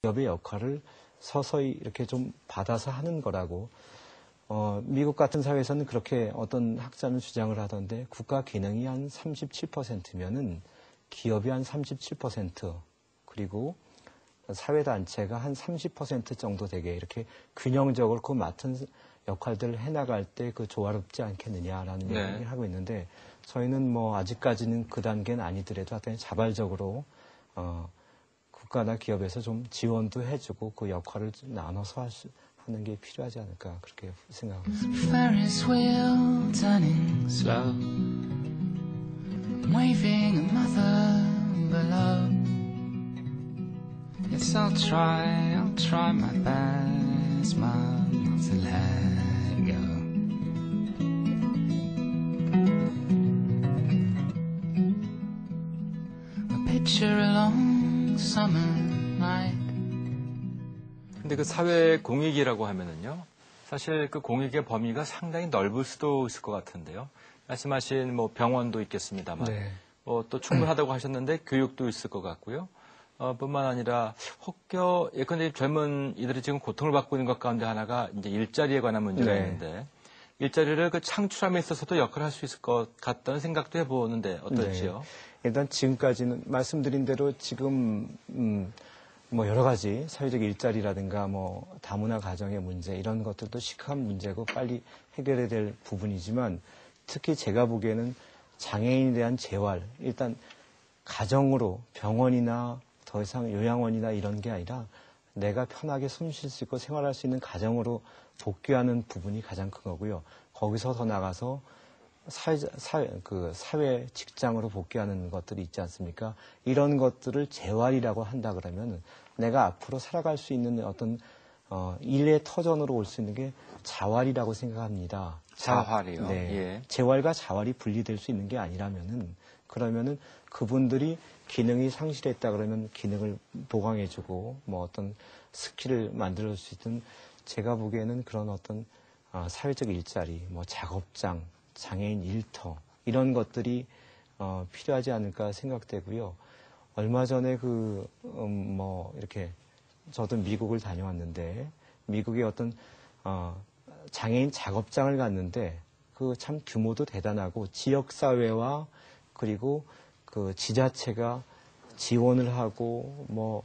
기업의 역할을 서서히 이렇게 좀 받아서 하는 거라고. 미국 같은 사회에서는 그렇게 어떤 학자는 주장을 하던데 국가 기능이 한 37%면은 기업이 한 37%, 그리고 사회단체가 한 30% 정도 되게 이렇게 균형적으로 그 맡은 역할들을 해나갈 때 그 조화롭지 않겠느냐라는 네. 얘기를 하고 있는데, 저희는 뭐 아직까지는 그 단계는 아니더라도 하여튼 자발적으로 국가나 기업에서 좀 지원도 해주고 그 역할을 좀 나눠서 하는 게 필요하지 않을까 그렇게 생각합니다. Ferris wheel turning slow, waving a mother below. Yes, I'll try my best, Mom, not to let go. A picture along summer night. 근데 그 사회 공익이라고 하면은요, 사실 그 공익의 범위가 상당히 넓을 수도 있을 것 같은데요. 말씀하신 뭐 병원도 있겠습니다만, 네. 또 충분하다고 하셨는데 교육도 있을 것 같고요. 뿐만 아니라 혹여 예컨대 젊은 이들이 지금 고통을 받고 있는 것 가운데 하나가 이제 일자리에 관한 문제가 네. 있는데, 일자리를 그 창출함에 있어서도 역할을 할 수 있을 것 같다는 생각도 해보는데 어떨지요? 네. 일단 지금까지는 말씀드린 대로 지금 뭐 여러 가지 사회적 일자리라든가 뭐 다문화 가정의 문제 이런 것들도 시급한 문제고 빨리 해결해야 될 부분이지만, 특히 제가 보기에는 장애인에 대한 재활, 일단 가정으로 병원이나 더 이상 요양원이나 이런 게 아니라 내가 편하게 숨 쉴 수 있고 생활할 수 있는 가정으로 복귀하는 부분이 가장 큰 거고요. 거기서 더 나가서 사회 직장으로 복귀하는 것들이 있지 않습니까? 이런 것들을 재활이라고 한다 그러면 내가 앞으로 살아갈 수 있는 어떤 일의 터전으로 올 수 있는 게 자활이라고 생각합니다. 자활이요? 네. 예. 재활과 자활이 분리될 수 있는 게 그러면은 그분들이 기능이 상실했다 그러면 기능을 보강해주고 뭐 어떤 스킬을 만들어줄 수 있는, 제가 보기에는 그런 어떤 사회적 일자리, 뭐 작업장, 장애인 일터 이런 것들이 필요하지 않을까 생각되고요. 얼마 전에 뭐 이렇게 저도 미국을 다녀왔는데 미국의 어떤 장애인 작업장을 갔는데 그 참 규모도 대단하고 지역사회와 그리고 그 지자체가 지원을 하고 뭐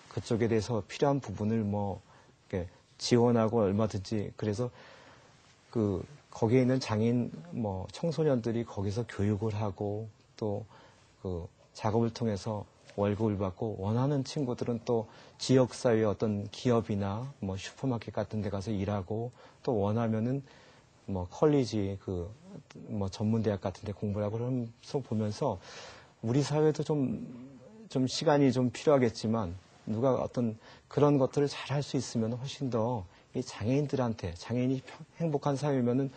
그쪽에 대해서 필요한 부분을 뭐 이렇게 지원하고 얼마든지, 그래서 거기에 있는 장애인 뭐 청소년들이 거기서 교육을 하고 또 그 작업을 통해서 월급을 받고, 원하는 친구들은 또 지역사회의 어떤 기업이나 뭐 슈퍼마켓 같은 데 가서 일하고, 또 원하면은 뭐 컬리지 뭐 전문대학 같은 데 공부를 하고 그러면서 보면서 우리 사회도 좀 시간이 좀 필요하겠지만 누가 어떤 그런 것들을 잘 할 수 있으면 훨씬 더 이 장애인이 행복한 사회면은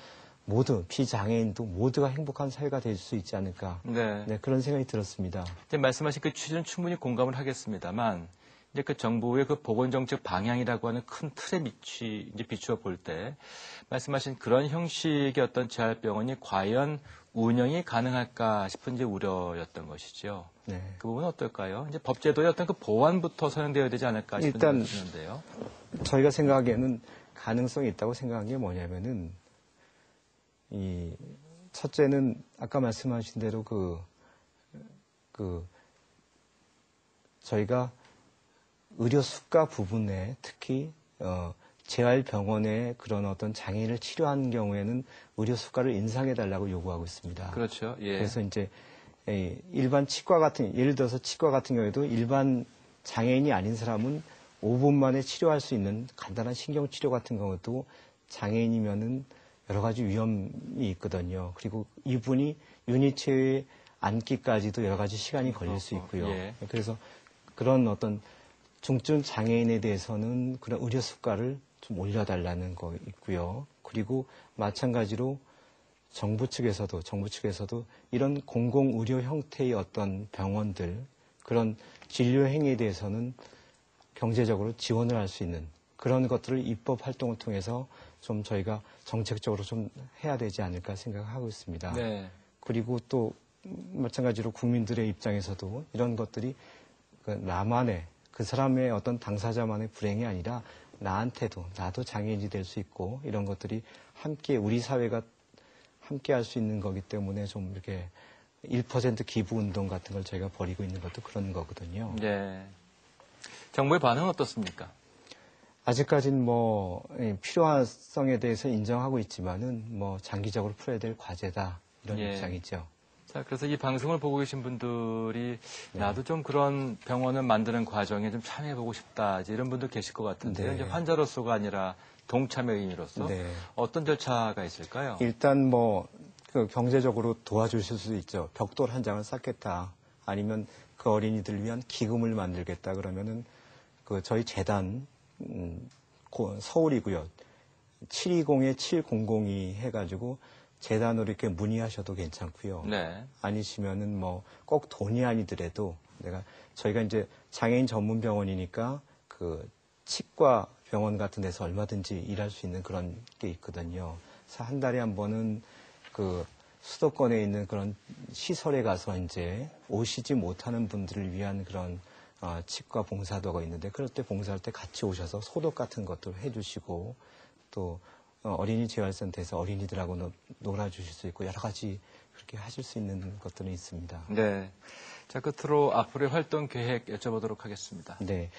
모두 비장애인도 모두가 행복한 사회가 될 수 있지 않을까. 네. 네, 그런 생각이 들었습니다. 이제 말씀하신 그 취지는 충분히 공감을 하겠습니다만, 이제 그 정부의 그 보건정책 방향이라고 하는 큰 틀에 이제 비추어 볼 때, 말씀하신 그런 형식의 어떤 재활병원이 과연 운영이 가능할까 싶은 이제 우려였던 것이죠. 네. 그 부분은 어떨까요? 이제 법제도의 어떤 그 보완부터 선행되어야 되지 않을까 싶은 일단 생각이 드는데요. 저희가 생각하기에는 가능성이 있다고 생각한 게 뭐냐면은, 첫째는 아까 말씀하신 대로 저희가 의료 수가 부분에 특히 재활병원의 그런 어떤 장애인을 치료하는 경우에는 의료 수가를 인상해 달라고 요구하고 있습니다. 그렇죠. 예. 그래서 이제 일반 예를 들어서 치과 같은 경우에도 일반 장애인이 아닌 사람은 5분 만에 치료할 수 있는 간단한 신경치료 같은 경우도 장애인이면은 여러 가지 위험이 있거든요. 그리고 이분이 유니체어에 앉기까지도 여러 가지 시간이 걸릴 수 있고요. 예. 그래서 그런 어떤 중증 장애인에 대해서는 그런 의료 수가를 좀 올려달라는 거 있고요. 그리고 마찬가지로 정부 측에서도 이런 공공의료 형태의 어떤 병원들, 그런 진료 행위에 대해서는 경제적으로 지원을 할 수 있는 그런 것들을 입법 활동을 통해서 좀 저희가 정책적으로 좀 해야 되지 않을까 생각하고 있습니다. 네. 그리고 또 마찬가지로 국민들의 입장에서도 이런 것들이 나만의 그 사람의 어떤 당사자만의 불행이 아니라 나도 장애인이 될 수 있고 이런 것들이 함께 우리 사회가 함께 할 수 있는 거기 때문에 좀 이렇게 1% 기부 운동 같은 걸 저희가 벌이고 있는 것도 그런 거거든요. 네. 정부의 반응은 어떻습니까? 아직까지는 필요성에 대해서 인정하고 있지만은 장기적으로 풀어야 될 과제다 이런 예. 입장이죠. 자, 그래서 이 방송을 보고 계신 분들이 나도 좀 그런 병원을 만드는 과정에 좀 참여해보고 싶다 이런 분들 계실 것 같은데요. 네. 이제 환자로서가 아니라 동참의인으로서 네. 어떤 절차가 있을까요? 일단 그 경제적으로 도와주실 수 있죠. 벽돌 한 장을 쌓겠다. 아니면 그 어린이들을 위한 기금을 만들겠다. 그러면은 그 저희 재단 서울이고요. 720-7002 해가지고 재단으로 이렇게 문의하셔도 괜찮고요. 네. 아니시면은 꼭 돈이 아니더라도 저희가 이제 장애인 전문 병원이니까 그 치과 병원 같은 데서 얼마든지 일할 수 있는 그런 게 있거든요. 그래서 한 달에 한 번은 그 수도권에 있는 그런 시설에 가서 이제 오시지 못하는 분들을 위한 그런 치과 봉사도가 있는데 그럴 때 봉사할 때 같이 오셔서 소독 같은 것도 해주시고 또 어린이 재활센터에서 어린이들하고 놀아주실 수 있고 여러 가지 그렇게 하실 수 있는 것들은 있습니다. 네. 자, 끝으로 앞으로의 활동 계획 여쭤보도록 하겠습니다. 네.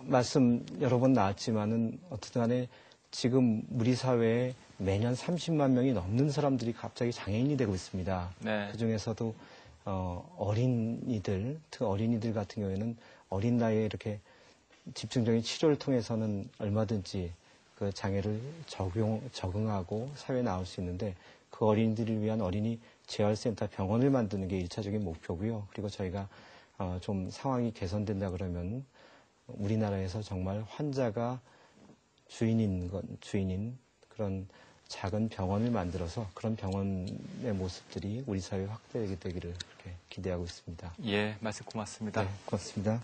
말씀 여러 번 나왔지만은 어쨌든 간에 지금 우리 사회에 매년 30만 명이 넘는 사람들이 갑자기 장애인이 되고 있습니다. 네. 그 중에서도 어린이들 같은 경우에는 어린 나이에 이렇게 집중적인 치료를 통해서는 얼마든지 그 장애를 적응하고 사회에 나올 수 있는데 그 어린이들을 위한 어린이 재활센터 병원을 만드는 게 1차적인 목표고요. 그리고 저희가 좀 상황이 개선된다 그러면 우리나라에서 정말 환자가 주인인 그런 작은 병원을 만들어서 그런 병원의 모습들이 우리 사회에 확대되기를 그렇게 기대하고 있습니다. 예, 말씀 고맙습니다. 네, 고맙습니다.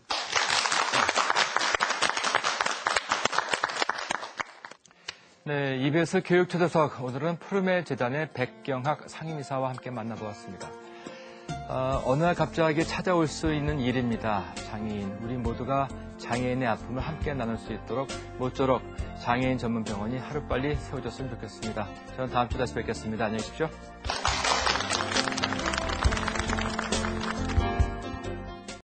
네, EBS 교육초대석 오늘은 푸르메 재단의 백경학 상임이사와 함께 만나보았습니다. 어느 날 갑자기 찾아올 수 있는 일입니다. 장애인, 우리 모두가 장애인의 아픔을 함께 나눌 수 있도록 모쪼록 장애인 전문 병원이 하루빨리 세워졌으면 좋겠습니다. 저는 다음 주에 다시 뵙겠습니다. 안녕히 계십시오.